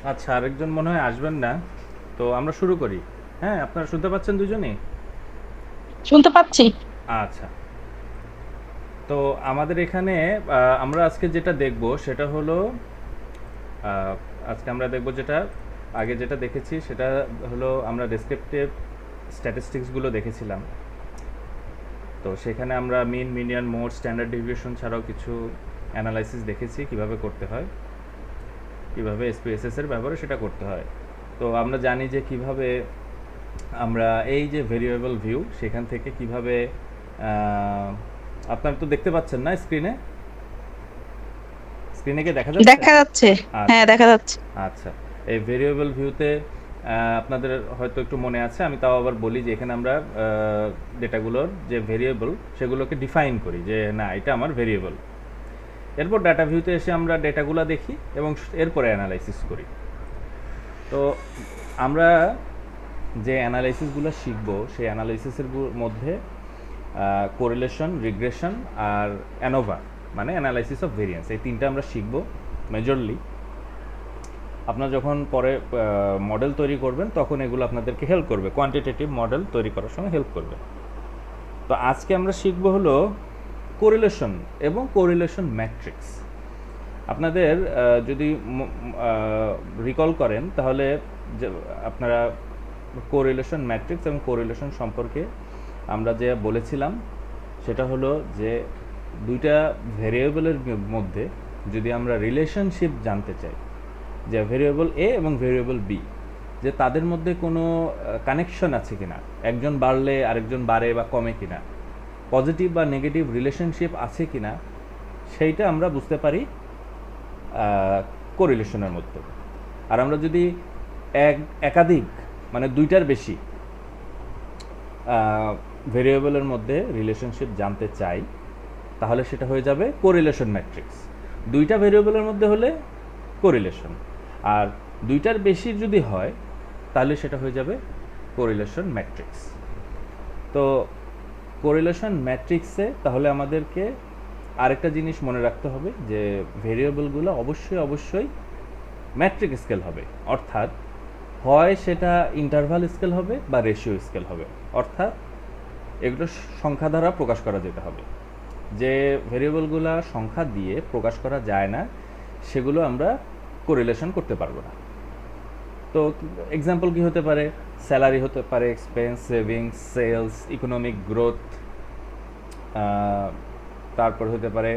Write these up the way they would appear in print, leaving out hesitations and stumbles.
আচ্ছা, আরেকজন মনে হয় আসবেন না, তো আমরা শুরু করি। হ্যাঁ, আপনারা শুনতে পাচ্ছেন দুজনেই? শুনতে পাচ্ছি। আচ্ছা, তো আমাদের এখানে আমরা আজকে যেটা দেখব সেটা হলো আহ, আজকে আমরা দেখব যেটা আগে যেটা দেখেছি সেটা হলো আমরা ডেসক্রিপটিভ স্ট্যাটিস্টিক্সগুলো দেখেছিলাম। তো সেখানে আমরা মিন, মিডিয়ান, মোড, স্ট্যান্ডার্ড ডেভিয়েশন ছাড়াও কিছু অ্যানালাইসিস দেখেছি কিভাবে করতে হয়, কিভাবে এসপিএসএস এর ব্যবহারে সেটা করতে হয়। তো আমরা জানি যে কিভাবে আমরা এই যে ভেরিয়েবল ভিউ সেখান থেকে কিভাবে আপনারা তো দেখতে পাচ্ছেন না স্ক্রিনে? স্ক্রিনে কি দেখা যাচ্ছে? দেখা যাচ্ছে। হ্যাঁ, আচ্ছা, দেখা যাচ্ছে। আচ্ছা। এই ভেরিয়েবল ভিউতে আপনাদের হয়তো একটু মনে আছে, আমি তাও আবার বলি যে এখানে আমরা ডেটাগুলোর যে ভেরিয়েবল সেগুলোকে ডিফাইন করি যে না এটা আমার ভেরিয়েবল। এরপর ডাটা ভিউতে এসে আমরা ডেটাগুলো দেখি এবং এরপরে অ্যানালাইসিস করি। তো আমরা যে অ্যানালাইসিসগুলো শিখব সেই অ্যানালাইসিসের মধ্যে কোরিলেশন, রিগ্রেশন আর অ্যানোভা মানে অ্যানালাইসিস অফ ভেরিয়েন্স, এই তিনটা আমরা শিখব মেজরলি। আপনারা যখন পরে মডেল তৈরি করবেন তখন এগুলো আপনাদেরকে হেল্প করবে, কোয়ান্টিটেটিভ মডেল তৈরি করার সময় হেল্প করবে। তো আজকে আমরা শিখব হলো কোরিলেশন এবং কোরিলেশন ম্যাট্রিক্স। আপনাদের যদি রিকল করেন তাহলে যে আপনারা কোরিলেশন ম্যাট্রিক্স এবং কোরিলেশন সম্পর্কে আমরা যে বলেছিলাম সেটা হলো যে দুইটা ভেরিয়েবলের মধ্যে যদি আমরা রিলেশনশিপ জানতে চাই, যে ভেরিয়েবল এ এবং ভেরিয়েবল বি, যে তাদের মধ্যে কোনো কানেকশন আছে কিনা, একজন বাড়লে আরেকজন বাড়ে বা কমে কিনা, পজিটিভ বা নেগেটিভ রিলেশনশিপ আছে কিনা, সেইটা আমরা বুঝতে পারি কোরিলেশনের মধ্যে। আর আমরা যদি একাধিক মানে দুইটার বেশি ভেরিয়েবলের মধ্যে রিলেশনশিপ জানতে চাই তাহলে সেটা হয়ে যাবে কোরিলেশন ম্যাট্রিক্স। দুইটা ভেরিয়েবলের মধ্যে হলে কোরিলেশন, আর দুইটার বেশি যদি হয় তাহলে সেটা হয়ে যাবে কোরিলেশন ম্যাট্রিক্স। তো কোরিলেশন ম্যাট্রিক্সে তাহলে আমাদেরকে আরেকটা জিনিস মনে রাখতে হবে যে ভেরিয়েবলগুলো অবশ্যই অবশ্যই ম্যাট্রিক স্কেল হবে, অর্থাৎ হয় সেটা ইন্টারভাল স্কেল হবে বা রেশিও স্কেল হবে, অর্থাৎ এগুলো সংখ্যা দ্বারা প্রকাশ করা যেতে হবে। যে ভেরিয়েবলগুলো সংখ্যা দিয়ে প্রকাশ করা যায় না সেগুলো আমরা কোরিলেশন করতে পারবো না। তো এক্সাম্পল কি হতে পারে? স্যালারি হতে পারে, expense, savings, sales, economic growth, তারপর হতে পারে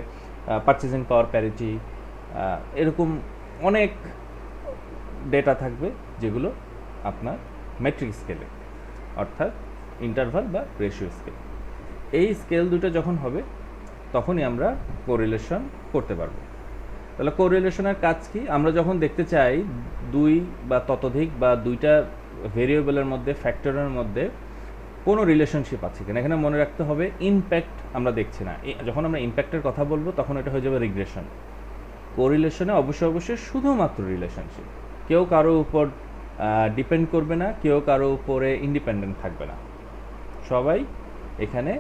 পারচেজিং পাওয়ার প্যারিটি, এরকম অনেক ডেটা থাকবে যেগুলো আপনার মেট্রিক স্কেলে, অর্থাৎ ইন্টারভাল বা রেশিও স্কেল। এই স্কেল দুটো যখন হবে তখনই আমরা কোরিলেশন করতে পারবো। তাহলে কোরিলেশনের কাজ কি? আমরা যখন দেখতে চাই দুই বা ততোধিক বা দুইটা ভেরিয়েবলের মধ্যে, ফ্যাক্টরের মধ্যে কোনো রিলেশনশিপ আছে কিনা, এখানে মনে রাখতে হবে ইমপ্যাক্ট আমরা দেখছি না। যখন আমরা ইমপ্যাক্টের কথা বলবো তখন এটা হয়ে যাবে রিগ্রেশন। কোরিলেশনে অবশ্যই অবশ্যই শুধুমাত্র রিলেশনশিপ, কেউ কারো উপর ডিপেন্ড করবে না, কেউ কারো উপরে ইন্ডিপেন্ডেন্ট থাকবে না, সবাই এখানে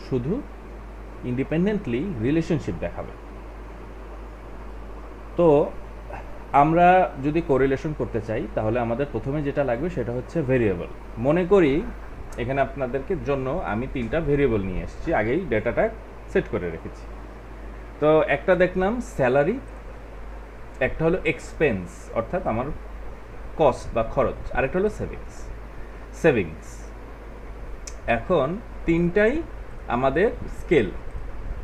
শুধু ইন্ডিপেন্ডেন্টলি রিলেশনশিপ দেখাবে। তো আমরা যদি কোরিলেশন করতে চাই তাহলে আমাদের প্রথমে যেটা লাগবে সেটা হচ্ছে ভেরিয়েবল। মনে করি এখানে আপনাদেরকে জন্য আমি তিনটা ভেরিয়েবল নিয়ে এসেছি, আগেই ডেটাটা সেট করে রেখেছি। তো একটা দেখলাম স্যালারি, একটা হলো এক্সপেন্স অর্থাৎ আমার কস্ট বা খরচ, আরেকটা হলো সেভিংস। এখন তিনটাই আমাদের স্কেল,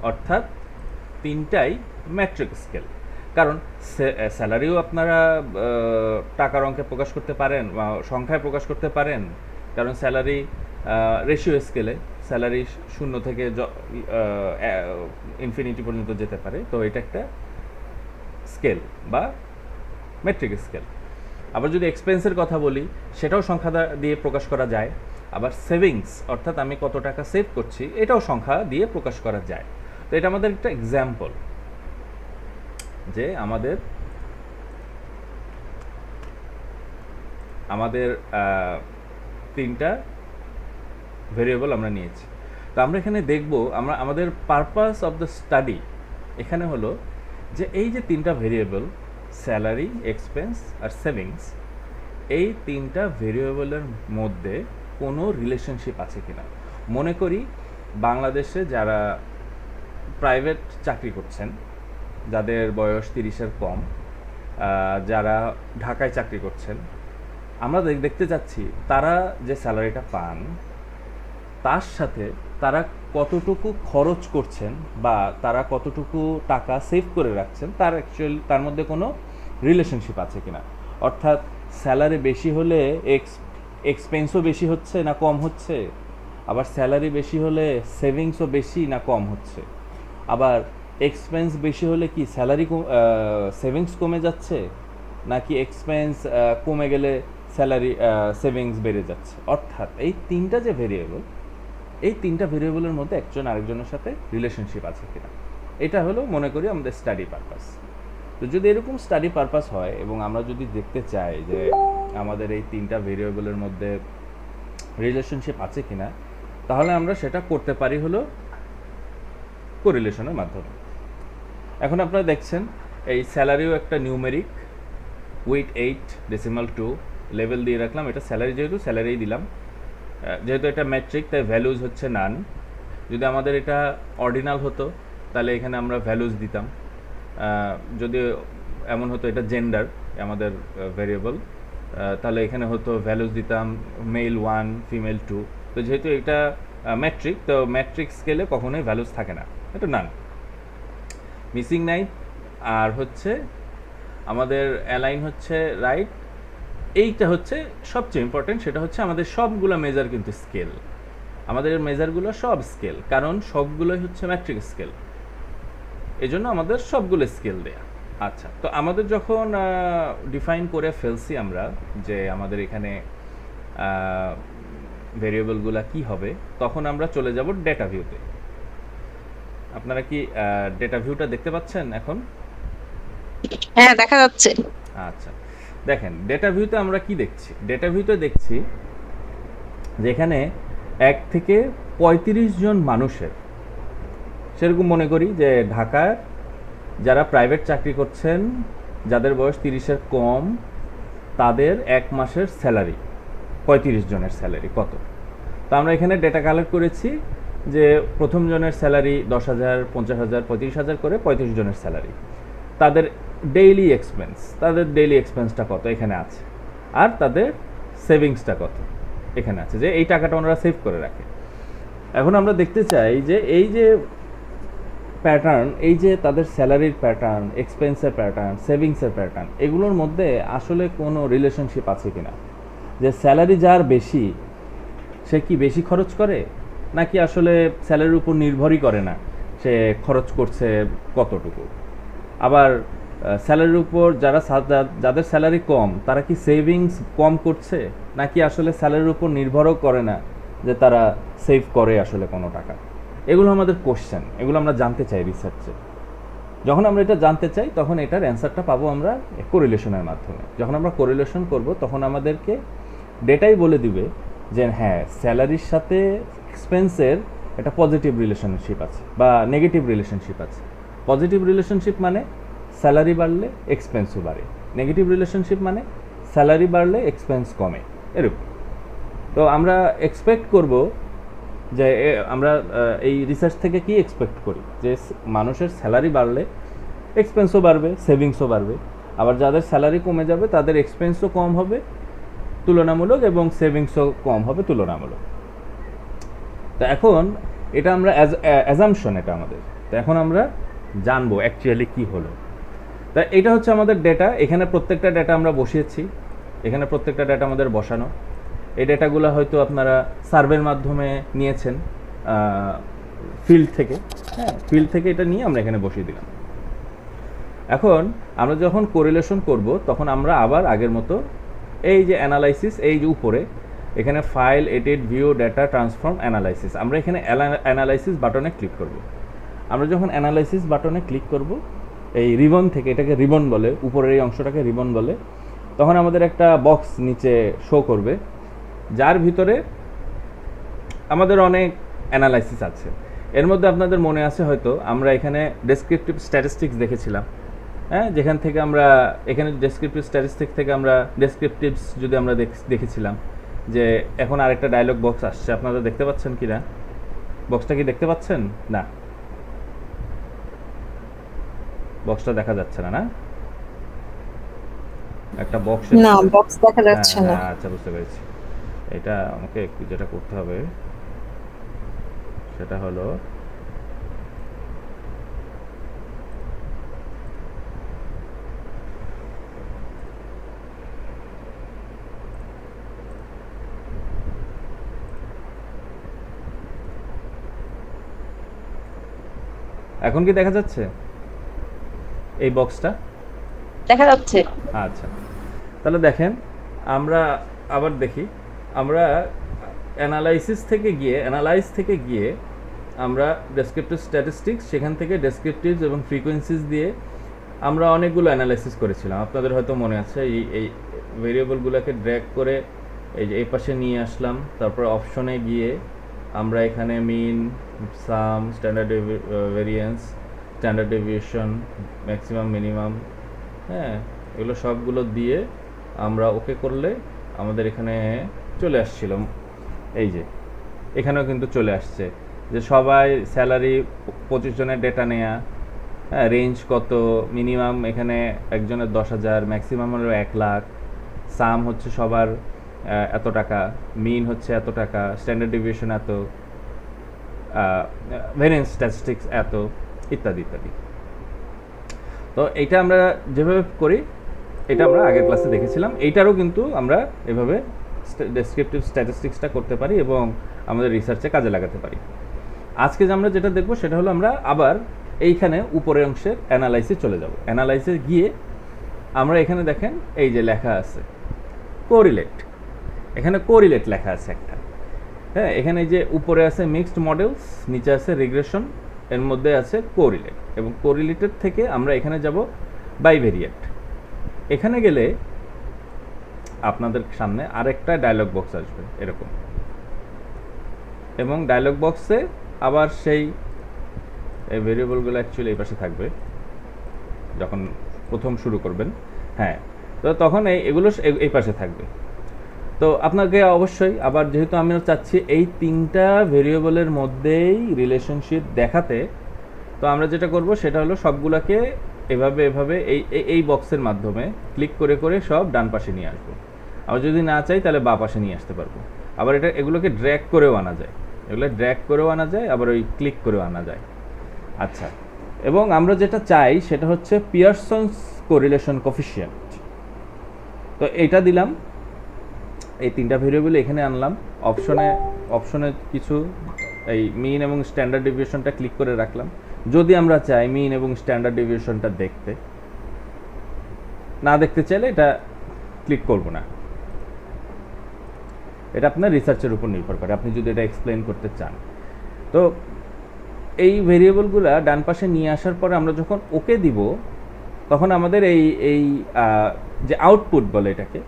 অর্থাৎ তিনটাই ম্যাট্রিক স্কেল। কারণ স্যালারিও আপনারা টাকার অঙ্কে প্রকাশ করতে পারেন বা সংখ্যায় প্রকাশ করতে পারেন, কারণ স্যালারি রেশিও স্কেলে স্যালারি শূন্য থেকে ইনফিনিটি পর্যন্ত যেতে পারে, তো এটা একটা স্কেল বা মেট্রিক স্কেল। আবার যদি এক্সপেন্সের কথা বলি সেটাও সংখ্যা দিয়ে প্রকাশ করা যায়। আবার সেভিংস অর্থাৎ আমি কত টাকা সেভ করছি এটাও সংখ্যা দিয়ে প্রকাশ করা যায়। তো এটা আমাদের একটা এক্সাম্পল যে আমাদের আমাদের তিনটা ভেরিয়েবল আমরা নিয়েছি। তো আমরা এখানে দেখব, আমরা আমাদের পারপাস অফ দ্য স্টাডি এখানে হলো যে এই যে তিনটা ভেরিয়েবল স্যালারি, এক্সপেন্স আর সেভিংস, এই তিনটা ভেরিয়েবলের মধ্যে কোনো রিলেশনশিপ আছে কিনা। মনে করি বাংলাদেশে যারা প্রাইভেট চাকরি করছেন, যাদের বয়স 30-এর কম, যারা ঢাকায় চাকরি করছেন, আমরা দেখতে চাচ্ছি তারা যে স্যালারিটা পান তার সাথে তারা কতটুকু খরচ করছেন বা তারা কতটুকু টাকা সেভ করে রাখছেন তার মধ্যে কোনো রিলেশনশিপ আছে কিনা। অর্থাৎ স্যালারি বেশি হলে এক্সপেন্সও বেশি হচ্ছে না কম হচ্ছে, আবার স্যালারি বেশি হলে সেভিংসও বেশি না কম হচ্ছে, আবার এক্সপেন্স বেশি হলে কি সেভিংস কমে যাচ্ছে, নাকি এক্সপেন্স কমে গেলে স্যালারি সেভিংস বেড়ে যাচ্ছে। অর্থাৎ এই তিনটা যে ভেরিয়েবল, এই তিনটা ভেরিয়েবলের মধ্যে একজন আরেকজনের সাথে রিলেশনশিপ আছে কিনা, এটা হলো মনে করি আমাদের স্টাডি পারপাস। তো যদি এরকম স্টাডি পারপাস হয় এবং আমরা যদি দেখতে চাই যে আমাদের এই তিনটা ভেরিয়েবলের মধ্যে রিলেশনশিপ আছে কিনা, তাহলে আমরা সেটা করতে পারি হলো কোরিলেশনের মাধ্যমে। এখন আপনারা দেখছেন এই স্যালারিও একটা নিউমেরিক, উইথ 8.2 লেভেল দিয়ে রাখলাম। এটা স্যালারি, যেহেতু স্যালারি দিলাম, যেহেতু এটা ম্যাট্রিক তাই ভ্যালুজ হচ্ছে নান। যদি আমাদের এটা অর্ডিনাল হতো তাহলে এখানে আমরা ভ্যালুজ দিতাম। যদি এমন হতো এটা জেন্ডার আমাদের ভেরিয়েবল, তাহলে এখানে হতো ভ্যালুজ দিতাম মেল 1 ফিমেল 2। তো যেহেতু এটা ম্যাট্রিক, তো ম্যাট্রিক স্কেলে কখনোই ভ্যালুজ থাকে না, এটা নান। মিসিং নাই আর হচ্ছে আমাদের অ্যালাইন হচ্ছে রাইট। এইটা হচ্ছে সবচেয়ে ইম্পর্টেন্ট, সেটা হচ্ছে আমাদের সবগুলো মেজার কিন্তু স্কেল, আমাদের মেজারগুলো সব স্কেল, কারণ সবগুলোই হচ্ছে ম্যাট্রিক স্কেল, এই জন্য আমাদের সবগুলো স্কেল দেয়া। আচ্ছা, তো আমাদের যখন ডিফাইন করে ফেলছি আমরা যে আমাদের এখানে ভেরিয়েবলগুলো কি হবে, তখন আমরা চলে যাব ডেটা ভিউতে। আপনারা কি ডেটা ভিউটা দেখতে পাচ্ছেন এখন? হ্যাঁ, দেখা যাচ্ছে। আচ্ছা, দেখেন ডেটা ভিউতে আমরা কি দেখছি। ডেটা ভিউতে দেখছি যেখানে 1 থেকে 35 জন মানুষের, সেরকম মনে করি যে ঢাকার যারা প্রাইভেট চাকরি করছেন, যাদের বয়স 30-এর কম, তাদের এক মাসের স্যালারি 35 জনের স্যালারি কত। তো আমরা এখানে ডেটা কালেক্ট করেছি যে প্রথম জনের স্যালারি 10,000, 50,000, 35,000 করে 35 জনের স্যালারি, তাদের ডেইলি এক্সপেন্সটা কত এখানে আছে, আর তাদের সেভিংসটা কত এখানে আছে, যে এই টাকাটা ওনারা সেভ করে রাখে। এখন আমরা দেখতে চাই যে এই যে প্যাটার্ন, এই যে তাদের স্যালারির প্যাটার্ন, এক্সপেন্সের প্যাটার্ন, সেভিংসের প্যাটার্ন, এগুলোর মধ্যে আসলে কোনো রিলেশনশিপ আছে কিনা। যে স্যালারি যার বেশি, সে কি বেশি খরচ করে, নাকি আসলে স্যালারির উপর নির্ভরই করে না, সে খরচ করছে কতটুকু। আবার স্যালারির উপর যাদের স্যালারি কম, তারা কি সেভিংস কম করছে, নাকি আসলে স্যালারির উপর নির্ভরও করে না যে তারা সেভ করে আসলে কোনো টাকা। এগুলো আমাদের কোশ্চেন, এগুলো আমরা জানতে চাই রিসার্চে। যখন আমরা এটা জানতে চাই তখন এটার অ্যান্সারটা পাবো আমরা কোরিলেশনের মাধ্যমে। যখন আমরা কোরিলেশন করব তখন আমাদেরকে ডেটাই বলে দিবে যে হ্যাঁ, স্যালারির সাথে এক্সপেন্সের একটা পজিটিভ রিলেশনশিপ আছে বা নেগেটিভ রিলেশনশিপ আছে। পজিটিভ রিলেশনশিপ মানে স্যালারি বাড়লে এক্সপেন্সও বাড়ে, নেগেটিভ রিলেশনশিপ মানে স্যালারি বাড়লে এক্সপেন্স কমে, এরকম। তো আমরা এক্সপেক্ট করব যে আমরা এই রিসার্চ থেকে কি এক্সপেক্ট করি, যে মানুষের স্যালারি বাড়লে এক্সপেন্সও বাড়বে, সেভিংসও বাড়বে, আবার যাদের স্যালারি কমে যাবে তাদের এক্সপেন্সও কম হবে তুলনামূলক এবং সেভিংসও কম হবে তুলনামূলক। তো এখন এটা আমরা অ্যাজাম্পশন, এটা আমাদের। তো এখন আমরা জানবো অ্যাকচুয়ালি কি হলো। তা এটা হচ্ছে আমাদের ডেটা, এখানে প্রত্যেকটা ডেটা আমরা বসিয়েছি, এখানে প্রত্যেকটা ডেটা আমাদের বসানো। এই ডেটাগুলো হয়তো আপনারা সার্ভের মাধ্যমে নিয়েছেন ফিল্ড থেকে, হ্যাঁ, ফিল্ড থেকে এটা নিয়ে আমরা এখানে বসিয়ে দিলাম। এখন আমরা যখন কোরিলেশন করব তখন আমরা আবার আগের মতো এই যে অ্যানালাইসিস, এই যে উপরে এখানে file, edit, view, data, transform, analysis, আমরা এখানে অ্যানালাইসিস বাটনে ক্লিক করব। আমরা যখন অ্যানালাইসিস বাটনে ক্লিক করব, এই রিবন থেকে, এটাকে রিবন বলে, উপরের এই অংশটাকে রিবন বলে, তখন আমাদের একটা বক্স নিচে শো করবে যার ভিতরে আমাদের অনেক অ্যানালাইসিস আছে। এর মধ্যে আপনাদের মনে আছে হয়তো আমরা এখানে ডেসক্রিপটিভ স্ট্যাটিস্টিক্স দেখেছিলাম, হ্যাঁ, যেখান থেকে আমরা এখানে ডেসক্রিপটিভ স্ট্যাটিস্টিক থেকে আমরা ডেসক্রিপটিভস যদি আমরা দেখেছিলাম যে এখন আরেকটা ডায়লগ বক্স আসছে, আপনারা দেখতে পাচ্ছেন কি না? বক্সটা কি দেখতে পাচ্ছেন? না, বক্সটা দেখা যাচ্ছে না, না? একটা বক্স, না, বক্স দেখা যাচ্ছে না। আচ্ছা, বুঝতে পেরেছি। এটা আমাকে একটু যেটা করতে হবে সেটা হলো এখন কি দেখা যাচ্ছে এই বক্সটা? দেখা যাচ্ছে। আচ্ছা, তাহলে দেখেন আমরা আবার দেখি, আমরা অ্যানালাইজ থেকে গিয়ে আমরা ডেসক্রিপটিভ স্ট্যাটিস্টিক্স, সেখান থেকে ডেসক্রিপটিভস এবং ফ্রিকোয়েন্সিজ দিয়ে আমরা অনেকগুলো অ্যানালাইসিস করেছিলাম। আপনাদের হয়তো মনে আছে, এই ভেরিয়েবলগুলোকে ড্র্যাগ করে এই যে এই পাশে নিয়ে আসলাম, তারপর অপশনে গিয়ে আমরা এখানে mean, sum, standard variance, standard deviation, maximum, minimum, হ্যাঁ, এগুলো সবগুলো দিয়ে আমরা ওকে করলে আমাদের এখানে চলে আসছিল। এই যে এখানেও কিন্তু চলে আসছে যে সবাই স্যালারি 25 জনের ডেটা নেয়া, হ্যাঁ, রেঞ্জ কত, মিনিমাম এখানে একজনের 10,000, ম্যাক্সিমাম হলো 1 লাখ, সাম হচ্ছে সবার এত টাকা, মিন হচ্ছে এত টাকা, স্ট্যান্ডার্ড ডেভিয়েশন এত, ভেরিয়েন্স স্ট্যাটিস্টিক্স এত, ইত্যাদি ইত্যাদি। তো এইটা আমরা যেভাবে করি এটা আমরা আগের ক্লাসে দেখেছিলাম, এইটারও কিন্তু আমরা এভাবে ডেসক্রিপটিভ স্ট্যাটিস্টিক্সটা করতে পারি এবং আমাদের রিসার্চে কাজে লাগাতে পারি। আজকে যে আমরা যেটা দেখব সেটা হলো আমরা আবার এইখানে উপরের অংশের অ্যানালাইসিসে চলে যাব। অ্যানালাইসিসে গিয়ে আমরা এখানে দেখেন এই যে লেখা আছে কোরিলেট, এখানে কোরিলেট লেখা আছে একটা, হ্যাঁ, এখানে যে উপরে আছে মিক্সড মডেলস, নিচে আছে রিগ্রেশন, এর মধ্যে আছে কোরিলেট, এবং কোরিলেটের থেকে আমরা এখানে যাব বাইভেরিয়েট। এখানে গেলে আপনাদের সামনে আরেকটা ডায়লগ বক্স আসবে এরকম, এবং ডায়লগ বক্সে আবার সেই এই ভেরিয়েবলগুলো অ্যাকচুয়ালি এই পাশে থাকবে যখন প্রথম শুরু করবেন, হ্যাঁ, তো তখন এগুলো এই পাশে থাকবে। তো আপনাকে অবশ্যই আবার, যেহেতু আমিও চাচ্ছি এই 3টা ভেরিয়েবলের মধ্যেই রিলেশনশিপ দেখাতে, তো আমরা যেটা করব সেটা হলো সবগুলোকে এভাবে এই বক্সের মাধ্যমে ক্লিক করে করে সব ডান পাশে নিয়ে আসবো। আবার যদি না চাই তাহলে বাঁ পাশে নিয়ে আসতে পারবো। আবার এগুলোকে ড্র্যাগ করেও আনা যায়, আবার ওই ক্লিক করেও আনা যায়। আচ্ছা, এবং আমরা যেটা চাই সেটা হচ্ছে পিয়ারসনস কোরিলেশন কোফিশিয়েন্ট। তো এটা দিলাম, এই 3টা ভেরিয়েবল এখানে আনলাম, অপশনে কিছু এই মিন এবং স্ট্যান্ডার্ড ডেভিয়েশনটা ক্লিক করে রাখলাম। যদি আমরা চাই মিন এবং স্ট্যান্ডার্ড ডেভিয়েশনটা দেখতে, না দেখতে চাইলে এটা ক্লিক করব না। এটা আপনার রিসার্চের উপর নির্ভর করে, আপনি যদি এটা এক্সপ্লেইন করতে চান। তো এই ভেরিয়েবলগুলো ডান পাশে নিয়ে আসার পরে আমরা যখন ওকে দিব, তখন আমাদের এই যে আউটপুট বলে এটাকে,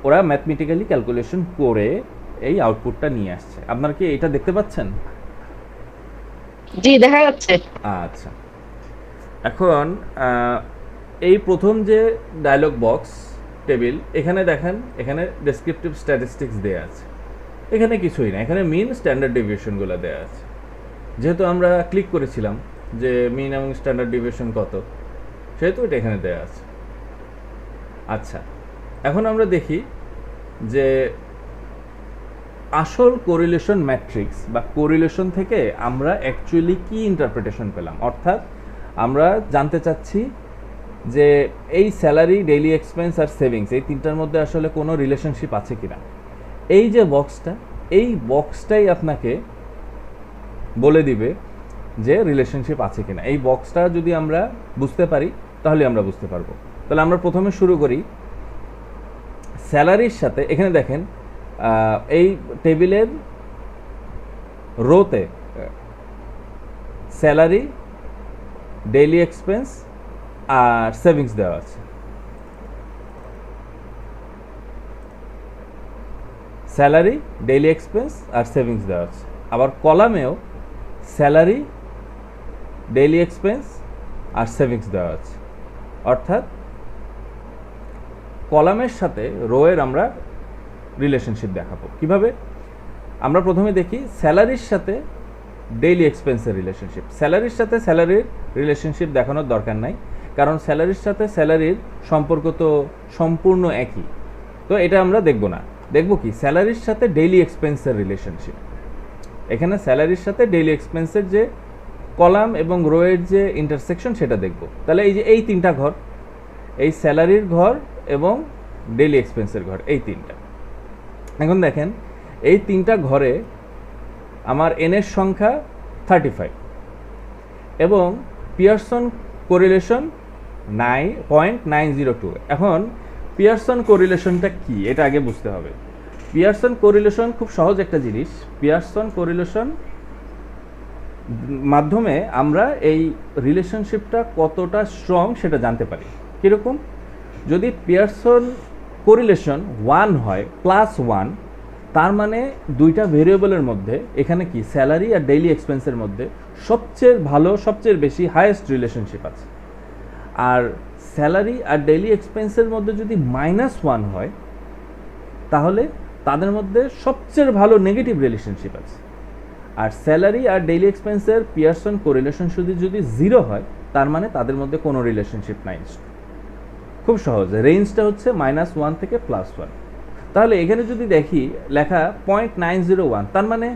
ওরা ম্যাথমেটিক্যালি ক্যালকুলেশন করে এই আউটপুটটা নিয়ে আসছে। আপনারা কি এটা দেখতে পাচ্ছেন? জি, দেখা যাচ্ছে। আচ্ছা, এখন এই প্রথম যে ডায়লগ বক্স টেবিল, এখানে দেখেন, এখানে ডেসক্রিপটিভ স্ট্যাটিস্টিক্স দেওয়া আছে, এখানে কিছুই না, এখানে মিন স্ট্যান্ডার্ড ডেভিয়েশনগুলো দেওয়া আছে। যেহেতু আমরা ক্লিক করেছিলাম যে মিন এবং স্ট্যান্ডার্ড ডেভিয়েশন কত, সেহেতু এটা এখানে দেওয়া আছে। আচ্ছা, এখন আমরা দেখি যে আসল কোরিলেশন ম্যাট্রিক্স বা কোরিলেশন থেকে আমরা অ্যাকচুয়ালি কি ইন্টারপ্রিটেশন পেলাম। অর্থাৎ আমরা জানতে চাচ্ছি যে এই স্যালারি, ডেইলি এক্সপেন্স আর সেভিংস, এই 3টার মধ্যে আসলে কোনো রিলেশনশিপ আছে কিনা। এই যে বক্সটা, এই বক্সটাই আপনাকে বলে দিবে যে রিলেশনশিপ আছে কিনা। এই বক্সটা যদি আমরা বুঝতে পারি তাহলে আমরা বুঝতে পারবো। তাহলে আমরা প্রথমে শুরু করি স্যালারির সাথে। এখানে দেখেন এই টেবিলের রোতে স্যালারি, ডেইলি এক্সপেন্স আর সেভিংস দেওয়া আছে। স্যালারি, ডেইলি এক্সপেন্স আর সেভিংস দেওয়া আছে। আবার কলামেও স্যালারি, ডেইলি এক্সপেন্স আর সেভিংস দেওয়া আছে। অর্থাৎ কলামের সাথে রোয়ের আমরা রিলেশনশিপ দেখাবো কিভাবে। আমরা প্রথমে দেখি স্যালারির সাথে ডেইলি এক্সপেন্সের রিলেশনশিপ। স্যালারির সাথে স্যালারির রিলেশনশিপ দেখানোর দরকার নাই, কারণ স্যালারির সাথে স্যালারির সম্পর্ক তো সম্পূর্ণ একই। তো এটা আমরা দেখব না, দেখব কি স্যালারির সাথে ডেইলি এক্সপেন্সের রিলেশনশিপ। এখানে স্যালারির সাথে ডেইলি এক্সপেন্সের যে কলাম এবং রোয়ের যে ইন্টারসেকশন সেটা দেখব। তাহলে এই যে এই তিনটা ঘর, এই স্যালারির ঘর এবং ডেইলি এক্সপেন্সের ঘর, এই তিনটা। এখন দেখেন এই তিনটা ঘরে আমার এনের সংখ্যা 35 এবং পিয়ারসন কোরিলেশন 0.902। এখন পিয়ারসন কোরিলেশনটা কি এটা আগে বুঝতে হবে। পিয়ারসন কোরিলেশন খুব সহজ একটা জিনিস। পিয়ারসন কোরিলেশন মাধ্যমে আমরা এই রিলেশনশিপটা কতটা স্ট্রং সেটা জানতে পারি। কীরকম? যদি পিয়ারসন কোরিলেশন 1 হয়, +1, তার মানে দুইটা ভেরিয়েবলের মধ্যে এখানে কি স্যালারি আর ডেইলি এক্সপেন্সের মধ্যে সবচেয়ে ভালো, সবচেয়ে বেশি হাইয়েস্ট রিলেশনশিপ আছে। আর স্যালারি আর ডেইলি এক্সপেন্সের মধ্যে যদি -1 হয়, তাহলে তাদের মধ্যে সবচেয়ে ভালো নেগেটিভ রিলেশনশিপ আছে। আর স্যালারি আর ডেইলি এক্সপেন্সের পিয়ারসন কোরিলেশন যদি 0 হয়, তার মানে তাদের মধ্যে কোনো রিলেশনশিপ নাই। খুব সহজ, রেঞ্জটা হচ্ছে -1 থেকে +1। তাহলে এখানে যদি দেখি লেখা 0.901, তার মানে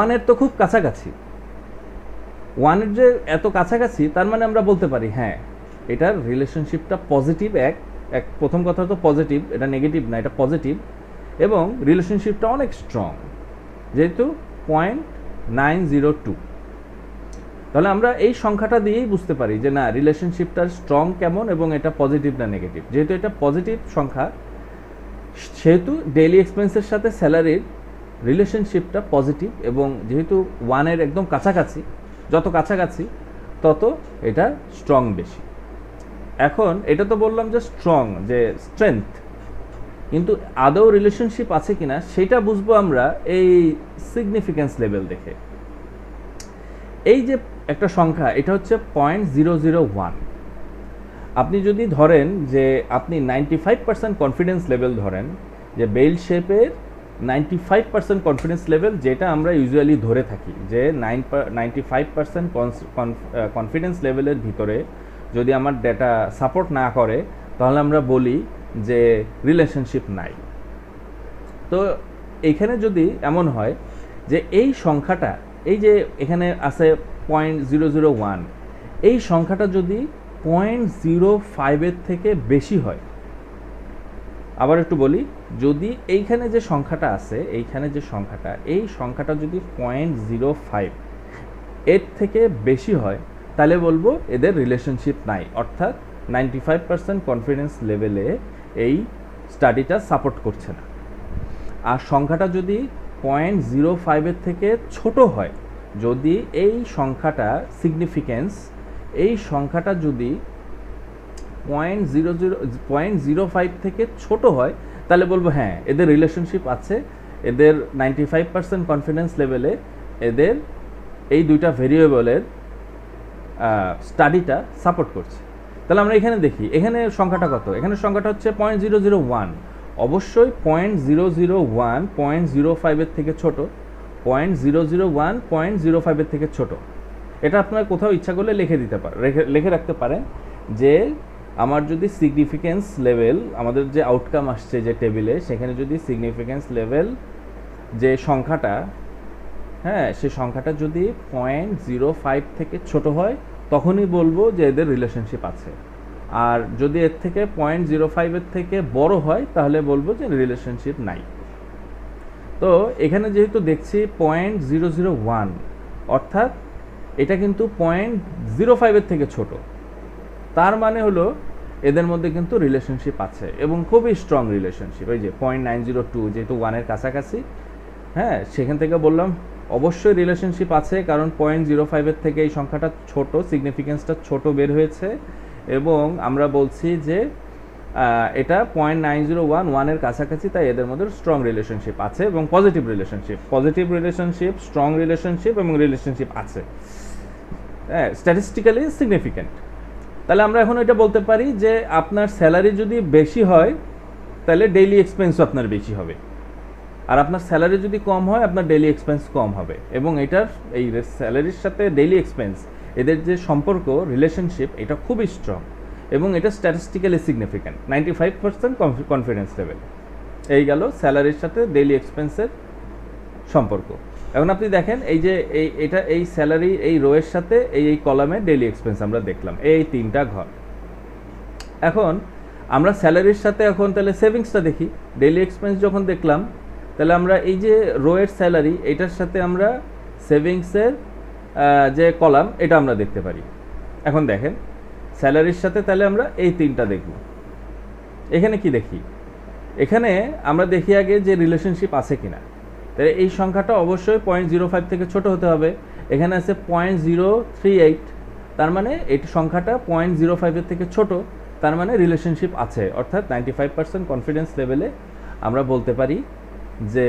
1-এর তো খুব কাছাকাছি। 1-এর যে এত কাছাকাছি, তার মানে আমরা বলতে পারি হ্যাঁ এটার রিলেশনশিপটা পজিটিভ। এক প্রথম কথা তো পজিটিভ, এটা নেগেটিভ না, এটা পজিটিভ, এবং রিলেশনশিপটা অনেক স্ট্রং যেহেতু 0.902। তাহলে আমরা এই সংখ্যাটা দিয়েই বুঝতে পারি যে না রিলেশনশিপটার স্ট্রং কেমন এবং এটা পজিটিভ না নেগেটিভ। যেহেতু এটা পজিটিভ সংখ্যা, সেহেতু ডেইলি এক্সপেন্সের সাথে স্যালারির রিলেশনশিপটা পজিটিভ, এবং যেহেতু 1-এর একদম কাছাকাছি, যত কাছাকাছি তত এটা স্ট্রং বেশি। এখন এটা তো বললাম যে স্ট্রং, যে স্ট্রেংথ, কিন্তু আদৌ রিলেশনশিপ আছে কিনা সেটা বুঝবো আমরা এই সিগনিফিক্যান্স লেভেল দেখে। এই যে একটা সংখ্যা, এটা হচ্ছে 0.001। আপনি যদি ধরেন যে আপনি 95% কনফিডেন্স লেভেল ধরেন, যে বেল শেপের 95% কনফিডেন্স লেভেল, যেটা আমরা ইউজুয়ালি ধরে থাকি যে 95% কনফিডেন্স লেভেলের ভিতরে যদি আমার ডেটা সাপোর্ট না করে, তাহলে আমরা বলি যে রিলেশনশিপ নাই। তো এইখানে যদি এমন হয় যে এই সংখ্যাটা, এই যে এখানে আছে 0.001, এই সংখ্যাটা যদি 0.05-এর থেকে বেশি হয়, আবার একটু বলি, যদি এইখানে যে সংখ্যাটা আছে, এইখানে যে সংখ্যাটা, এই সংখ্যাটা যদি 0.05 এর থেকে বেশি হয়, তাহলে বলবো এদের রিলেশনশিপ নাই, অর্থাৎ 95% কনফিডেন্স লেভেলে এই স্টাডিটা সাপোর্ট করছে না। আর সংখ্যাটা যদি 0.05-এর থেকে ছোট হয়, যদি এই সংখ্যাটা সিগনিফিক্যান্স, এই সংখ্যাটা যদি 0.05 থেকে ছোট হয়, তাহলে বলবো হ্যাঁ এদের রিলেশনশিপ আছে, এদের 95% কনফিডেন্স লেভেলে এদের এই দুইটা ভেরিয়েবলের স্টাডিটা সাপোর্ট করছে। তাহলে আমরা এখানে দেখি, এখানে সংখ্যাটা কত? এখানে সংখ্যাটা হচ্ছে 0.001। অবশ্যই 0.001 0.05-এর থেকে ছোট, 0.001 0.05-এর থেকে ছোট। এটা আপনার কোথাও ইচ্ছা করলে লিখে রাখতে পারেন যে আমার যদি সিগনিফিক্যান্স লেভেল, আমাদের যে আউটকাম আসছে যে টেবিলে, সেখানে যদি সিগনিফিক্যান্স লেভেল যে সংখ্যাটা, হ্যাঁ সেই সংখ্যাটা যদি 0.05 থেকে ছোট হয়, তখনই বলবো যে এদের রিলেশনশিপ আছে। আর যদি এর থেকে 0.05-এর থেকে বড় হয়, তাহলে বলবো যে রিলেশনশিপ নাই। তো এখানে যেহেতু দেখছি 0.001, অর্থাৎ এটা কিন্তু 0.05-এর থেকে ছোট, তার মানে হলো এদের মধ্যে কিন্তু রিলেশনশিপ আছে এবং খুবই স্ট্রং রিলেশনশিপ। ওই যে 0.902 যেহেতু 1-এর কাছাকাছি, হ্যাঁ সেখান থেকে বললাম অবশ্যই রিলেশনশিপ আছে, কারণ 0.05-এর থেকে এই সংখ্যাটা ছোট, সিগনিফিক্যান্সটা ছোট বের হয়েছে, এবং আমরা বলছি যে এটা 0.901 1-এর কাছাকাছি, তাই এদের মধ্যে স্ট্রং রিলেশনশিপ আছে এবং পজিটিভ রিলেশনশিপ, স্ট্রং রিলেশনশিপ এবং রিলেশনশিপ আছে, হ্যাঁ স্ট্যাটিস্টিক্যালি সিগনিফিক্যান্ট। তাহলে আমরা এখন এটা বলতে পারি যে আপনার স্যালারি যদি বেশি হয় তাহলে ডেইলি এক্সপেন্সও আপনার বেশি হবে, আর আপনার স্যালারি যদি কম হয় আপনার ডেইলি এক্সপেন্স কম হবে। এবং এটার এই স্যালারির সাথে ডেইলি এক্সপেন্স এদের যে সম্পর্ক রিলেশনশিপ এটা খুবই স্ট্রং এবং এটা স্ট্যাটিস্টিক্যালি সিগনিফিক্যান্ট, 95% কনফিডেন্স লেভেল। এই গেল স্যালারির সাথে ডেইলি এক্সপেন্সের সম্পর্ক। এখন আপনি দেখেন এই যে এই স্যালারি এই রোয়ের সাথে এই কলামে ডেইলি এক্সপেন্স আমরা দেখলাম, এই তিনটা ঘর। এখন আমরা স্যালারির সাথে এখন তাহলে সেভিংসটা দেখি। ডেইলি এক্সপেন্স যখন দেখলাম তাহলে আমরা এই যে রোয়ের স্যালারি এটার সাথে আমরা সেভিংসের যে কলাম এটা আমরা দেখতে পারি। এখন দেখেন স্যালারির সাথে তাহলে আমরা এই তিনটা দেখব। এখানে কি দেখি? এখানে আমরা দেখি আগে যে রিলেশনশিপ আছে কিনা। তাহলে এই সংখ্যাটা অবশ্যই 0.05 থেকে ছোট হতে হবে। এখানে আছে 0.038, তার মানে এই সংখ্যাটা 0.05 এর থেকে ছোট, তার মানে রিলেশনশিপ আছে। অর্থাৎ 95% কনফিডেন্স লেভেলে আমরা বলতে পারি যে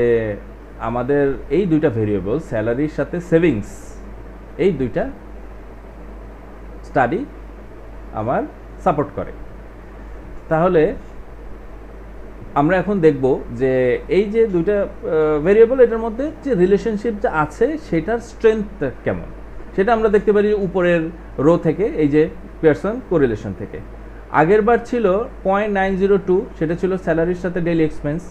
আমাদের এই দুইটা ভেরিয়েবল স্যালারির সাথে সেভিংস, এই দুইটা স্টাডি আমার সাপোর্ট করে। তাহলে আমরা এখন দেখব যে এই যে দুইটা ভেরিয়েবল এটার মধ্যে যে রিলেশনশিপ যা আছে সেটার স্ট্রেংথ কেমন সেটা আমরা দেখতে পারি উপরের রো থেকে, এই যে পিয়ারসন কোরিলেশন থেকে। আগের বার ছিল 0.902, সেটা ছিল স্যালারির সাথে ডেইলি এক্সপেন্স,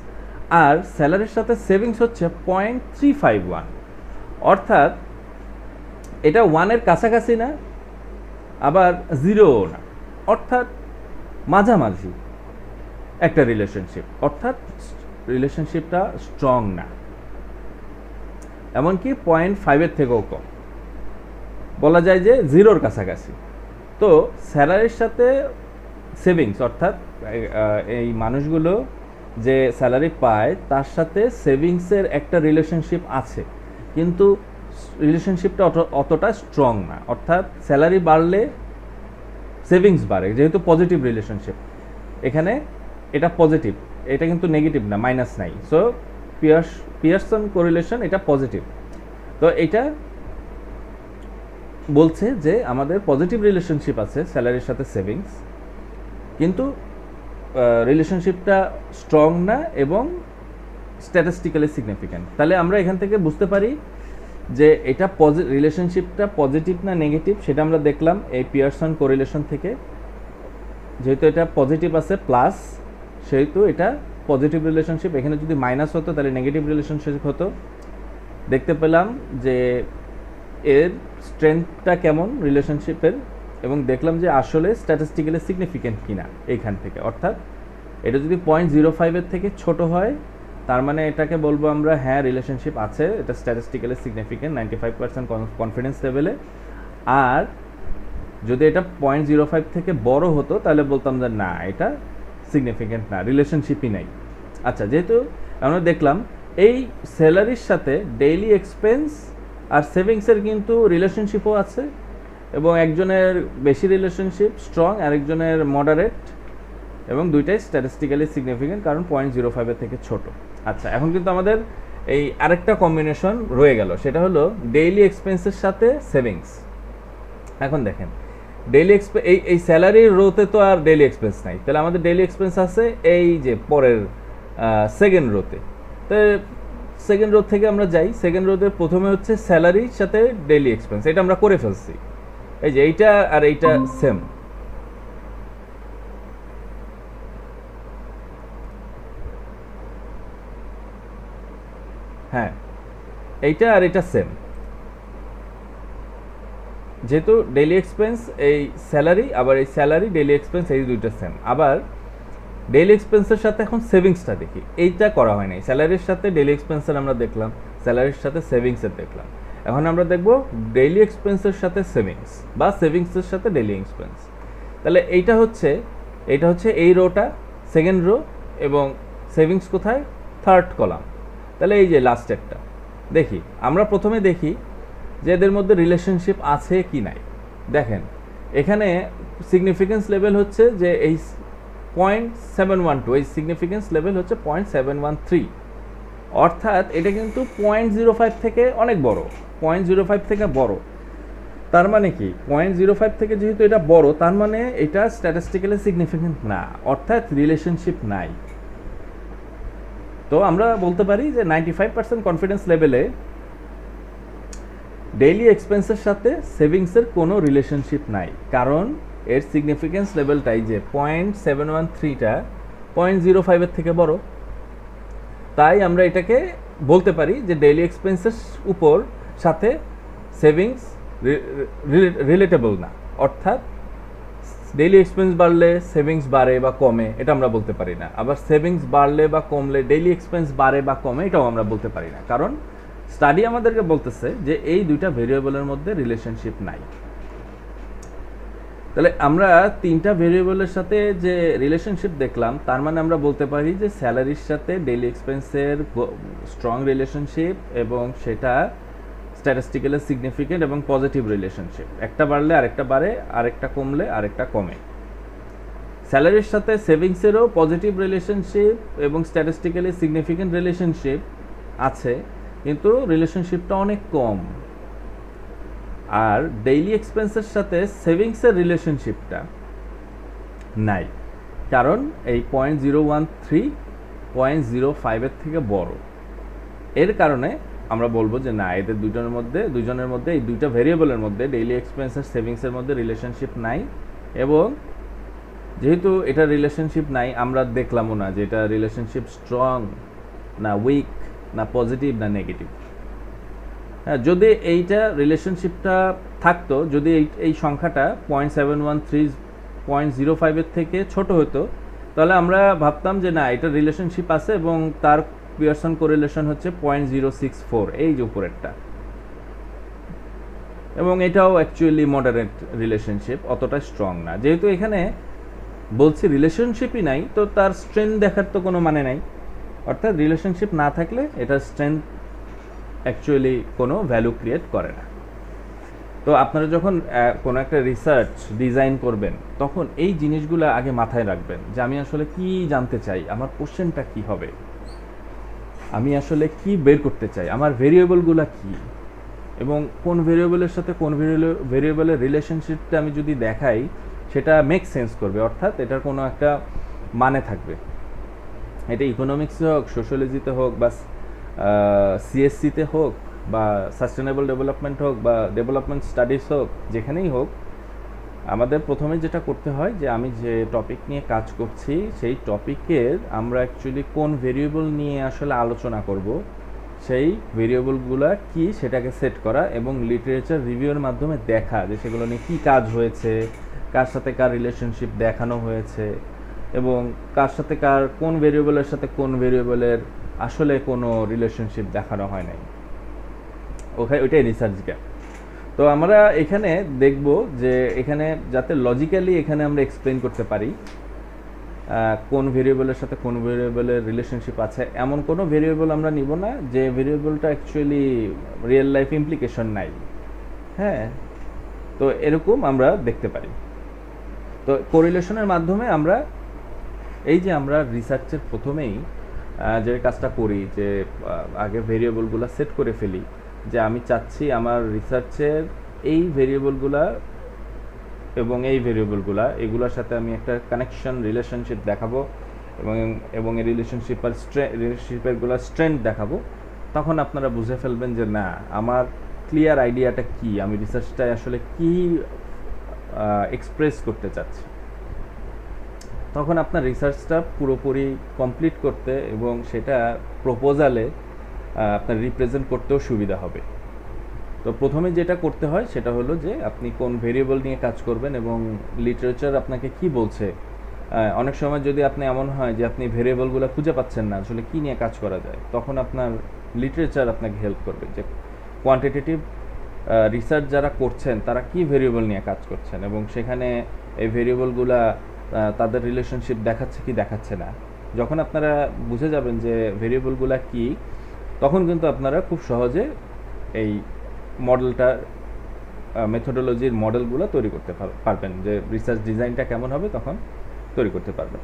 আর স্যালারির সাথে সেভিংস হচ্ছে 0.351, অর্থাৎ এটা 1-এর কাছাকাছি না আবার 0ও না, অর্থাৎ মাঝামাঝি একটা রিলেশনশিপ। অর্থাৎ রিলেশনশিপটা স্ট্রং না, এমনকি 0.5-এর থেকেও কম, বলা যায় যে 0-র কাছাকাছি। তো স্যালারির সাথে সেভিংস, অর্থাৎ এই মানুষগুলো যে স্যালারি পায় তার সাথে সেভিংসের একটা রিলেশনশিপ আছে, কিন্তু রিলেশনশিপটা অতটা স্ট্রং না। অর্থাৎ স্যালারি বাড়লে সেভিংস বাড়ে, যেহেতু পজিটিভ রিলেশনশিপ, এখানে এটা পজিটিভ, এটা কিন্তু নেগেটিভ না, মাইনাস নাই। সো পিয়ারসন কোরিলেশন এটা পজিটিভ। তো এটা বলছে যে আমাদের পজিটিভ রিলেশনশিপ আছে স্যালারির সাথে সেভিংস, কিন্তু রিলেশনশিপটা স্ট্রং না এবং স্ট্যাটিস্টিক্যালি সিগনিফিক্যান্ট। তাহলে আমরা এখান থেকে বুঝতে পারি যে এটা রিলেশনশিপটা পজিটিভ না নেগেটিভ সেটা আমরা দেখলাম এই পিয়ারসন কোরিলেশন থেকে। যেহেতু এটা পজিটিভ আছে প্লাস, সেহেতু এটা পজিটিভ রিলেশনশিপ। এখানে যদি মাইনাস হতো তাহলে নেগেটিভ রিলেশনশিপ হতো। দেখতে পেলাম যে এর স্ট্রেংথটা কেমন রিলেশনশিপের, এবং দেখলাম যে আসলে স্ট্যাটিস্টিক্যালি সিগনিফিক্যান্ট কিনা এইখান থেকে। অর্থাৎ এটা যদি 0.05-এর থেকে ছোট হয় তার মানে এটাকে বলবো আমরা হ্যাঁ রিলেশনশিপ আছে, এটা স্ট্যাটিস্টিক্যালি সিগনিফিক্যান্ট 95% কনফিডেন্স লেভেলে। আর যদি এটা 0.05 থেকে বড় হতো তাহলে বলতাম যে না এটা সিগনিফিক্যান্ট না, রিলেশনশিপই নাই। আচ্ছা, যেহেতু আমরা দেখলাম এই স্যালারির সাথে ডেইলি এক্সপেন্স আর সেভিংসের কিন্তু রিলেশনশিপও আছে, এবং একজনের বেশি রিলেশনশিপ স্ট্রং আর একজনের মডারেট, এবং দুইটাই স্ট্যাটিস্টিক্যালি সিগনিফিক্যান্ট কারণ 0.05-এর থেকে ছোট। আচ্ছা, এখন কিন্তু আমাদের এই আরেকটা কম্বিনেশন রয়ে গেল, সেটা হলো ডেইলি এক্সপেন্সের সাথে সেভিংস। এখন দেখেন ডেইলি এক্সপেন্স এই স্যালারির রোতে তো আর ডেইলি এক্সপেন্স নাই, তাহলে আমাদের ডেইলি এক্সপেন্স আছে এই যে পরের সেকেন্ড রোতে। তো সেকেন্ড রো থেকে আমরা যাই, সেকেন্ড রোতে প্রথমে হচ্ছে স্যালারির সাথে ডেইলি এক্সপেন্স, এটা আমরা করে ফেলছি। এই যে এইটা আর এইটা সেম, হ্যাঁ এইটা আর এটা সেম, যেহেতু ডেইলি এক্সপেন্স এই স্যালারি আবার এই স্যালারি ডেইলি এক্সপেন্স এই দুইটা সেম। আবার ডেইলি এক্সপেন্সের সাথে এখন সেভিংসটা দেখি, এইটা করা হয় নাই। স্যালারির সাথে ডেইলি এক্সপেন্সের আমরা দেখলাম, স্যালারির সাথে সেভিংসের দেখলাম। এখন আমরা দেখব ডেইলি এক্সপেন্সের সাথে সেভিংস বা সেভিংসের সাথে ডেইলি এক্সপেন্স। তাহলে এইটা হচ্ছে এই রোটা সেকেন্ড রো, এবং সেভিংস কোথায়? Third column. তাহলে এই যে লাস্ট একটা দেখি, আমরা প্রথমে দেখি যে এদের মধ্যে রিলেশনশিপ আছে কি নাই। দেখেন এখানে সিগনিফিকেন্স লেভেল হচ্ছে যে এই 0.712, এই সিগনিফিকেন্স লেভেল হচ্ছে 0.713, অর্থাৎ এটা কিন্তু 0.05 থেকে অনেক বড়, 0.05 থেকে বড়। তার মানে কি 0.05 থেকে যেহেতু এটা বড়, তার মানে এটা স্ট্যাটিস্টিক্যালি সিগনিফিকেন্ট না, অর্থাৎ রিলেশনশিপ নাই। তো আমরা বলতে পারি যে 95% কনফিডেন্স লেভেলে ডেইলি এক্সপেন্সের সাথে সেভিংসের কোনো রিলেশনশিপ নাই, কারণ এর সিগনিফিকেন্স লেভেলটাই যে 0.713টা 0.05-এর থেকে বড়। তাই আমরা এটাকে বলতে পারি যে ডেইলি এক্সপেন্সের উপর সাথে সেভিংস রিলেটেবল না, অর্থাৎ ডেইলি এক্সপেন্স বাড়লে সেভিংস বাড়ে বা কমে এটা আমরা বলতে পারি না, আবার সেভিংস বাড়লে বা কমলে ডেইলি এক্সপেন্স বাড়ে বা কমে এটাও আমরা বলতে পারি না, কারণ স্টাডি আমাদেরকে বলতেছে যে এই দুইটা ভেরিয়েবলের মধ্যে রিলেশনশিপ নাই। তাহলে আমরা তিনটা ভেরিয়েবলের সাথে যে রিলেশনশিপ দেখলাম, তার মানে আমরা বলতে পারি যে স্যালারির সাথে ডেইলি এক্সপেন্সের স্ট্রং রিলেশনশিপ এবং সেটা স্ট্যাটিস্টিক্যালি সিগনিফিকেন্ট এবং পজিটিভ রিলেশনশিপ। একটা বাড়লে আরেকটা বাড়ে, আরেকটা কমলে আরেকটা কমে। স্যালারির সাথে সেভিংসেরও পজিটিভ রিলেশনশিপ এবং স্ট্যাটিস্টিক্যালি সিগনিফিকেন্ট রিলেশনশিপ আছে, কিন্তু রিলেশনশিপটা অনেক কম। আর ডেইলি এক্সপেন্সের সাথে সেভিংসের রিলেশনশিপটা নাই, কারণ এই 0.013 0.05-এর থেকে বড়। এর কারণে আমরা বলবো যে না, এদের দুজনের মধ্যে এই দুইটা ভেরিয়েবলের মধ্যে ডেইলি এক্সপেন্স আর সেভিংসের মধ্যে রিলেশনশিপ নাই। এবং যেহেতু এটা রিলেশনশিপ নাই, আমরা দেখলামও না যে এটা রিলেশনশিপ স্ট্রং না উইক না পজিটিভ না নেগেটিভ। হ্যাঁ, যদি এইটা রিলেশনশিপটা থাকতো, যদি এই সংখ্যাটা 0.713 0.05-এর থেকে ছোট হতো, তাহলে আমরা ভাবতাম যে না, এটা রিলেশনশিপ আছে এবং তার পিয়ারসন কোরিলেশন হচ্ছে 0.064, এই যে উপরেরটা। এবং এটাও অ্যাকচুয়ালি মডারেট রিলেশনশিপ, অতটা স্ট্রং না। যেহেতু এখানে বলছি রিলেশনশিপই নাই, তো তার স্ট্রেংথ দেখার তো কোনো মানে নাই। অর্থাৎ রিলেশনশিপ না থাকলে এটার স্ট্রেংথ অ্যাকচুয়ালি কোনো ভ্যালু ক্রিয়েট করে না। তো আপনারা যখন কোনো একটা রিসার্চ ডিজাইন করবেন, তখন এই জিনিসগুলো আগে মাথায় রাখবেন যে আমি আসলে কি জানতে চাই, আমার কোশ্চেনটা কি হবে, আমি আসলে কি বের করতে চাই, আমার ভেরিয়েবলগুলো কি, এবং কোন ভেরিয়েবলের সাথে কোন ভেরিয়েবলের রিলেশনশিপটা আমি যদি দেখাই সেটা মেক সেন্স করবে, অর্থাৎ এটার কোনো একটা মানে থাকবে। এটা ইকোনমিক্সে হোক, সোশ্যোলজিতে হোক, বা সিএসসিতে হোক, বা সাস্টেনেবল ডেভেলপমেন্ট হোক, বা ডেভেলপমেন্ট স্টাডিজ হোক, যেখানেই হোক, আমাদের প্রথমে যেটা করতে হয় যে আমি যে টপিক নিয়ে কাজ করছি সেই টপিকের আমরা অ্যাকচুয়ালি কোন ভেরিয়েবল নিয়ে আসলে আলোচনা করব, সেই ভেরিয়েবলগুলো কি সেটাকে সেট করা এবং লিটারেচার রিভিউয়ের মাধ্যমে দেখা যে সেগুলো নিয়ে কী কাজ হয়েছে, কার সাথে কার রিলেশনশিপ দেখানো হয়েছে, এবং কার সাথে কার কোন ভেরিয়েবলের সাথে কোন ভেরিয়েবলের আসলে কোনো রিলেশনশিপ দেখানো হয় নাই। ওইটাই রিসার্চ গ্যাপ। তো আমরা এখানে দেখব যে এখানে যাতে লজিক্যালি এখানে আমরা এক্সপ্লেন করতে পারি কোন ভেরিয়েবলের সাথে কোন ভেরিয়েবলের রিলেশনশিপ আছে, এমন কোনো ভেরিয়েবল আমরা নিব না যে ভেরিয়েবলটা অ্যাকচুয়ালি রিয়েল লাইফ ইমপ্লিকেশন নাই। হ্যাঁ, তো এরকম আমরা দেখতে পারি। তো কোরিলেশনের মাধ্যমে আমরা এই যে আমরা রিসার্চের প্রথমেই যে কাজটা করি যে আগে ভেরিয়েবলগুলো সেট করে ফেলি যে আমি চাচ্ছি আমার রিসার্চের এই ভেরিয়েবলগুলা এবং এই ভেরিয়েবলগুলা এগুলোর সাথে আমি একটা কানেকশন রিলেশনশিপ দেখাবো এবং এই রিলেশনশিপেরগুলো স্ট্রেংথ দেখাবো। তখন আপনারা বুঝে ফেলবেন যে না, আমার ক্লিয়ার আইডিয়াটা কি, আমি রিসার্চটায় আসলে কি এক্সপ্রেস করতে চাচ্ছি। তখন আপনার রিসার্চটা পুরোপুরি কমপ্লিট করতে এবং সেটা প্রপোজালে আপনার রিপ্রেজেন্ট করতেও সুবিধা হবে। তো প্রথমে যেটা করতে হয় সেটা হলো যে আপনি কোন ভেরিয়েবল নিয়ে কাজ করবেন এবং লিটারেচার আপনাকে কি বলছে। অনেক সময় যদি আপনি এমন হয় যে আপনি ভেরিয়েবলগুলো খুঁজে পাচ্ছেন না আসলে কী নিয়ে কাজ করা যায়, তখন আপনার লিটারেচার আপনাকে হেল্প করবে যে কোয়ান্টিটেটিভ রিসার্চ যারা করছেন তারা কি ভেরিয়েবল নিয়ে কাজ করছেন এবং সেখানে এই ভেরিয়েবলগুলা তাদের রিলেশনশিপ দেখাচ্ছে কি দেখাচ্ছে না। যখন আপনারা বুঝে যাবেন যে ভেরিয়েবলগুলা কি, তখন কিন্তু আপনারা খুব সহজে এই মডেলটার মেথোডোলজির মডেলগুলো তৈরি করতে পারবেন, যে রিসার্চ ডিজাইনটা কেমন হবে তখন তৈরি করতে পারবেন।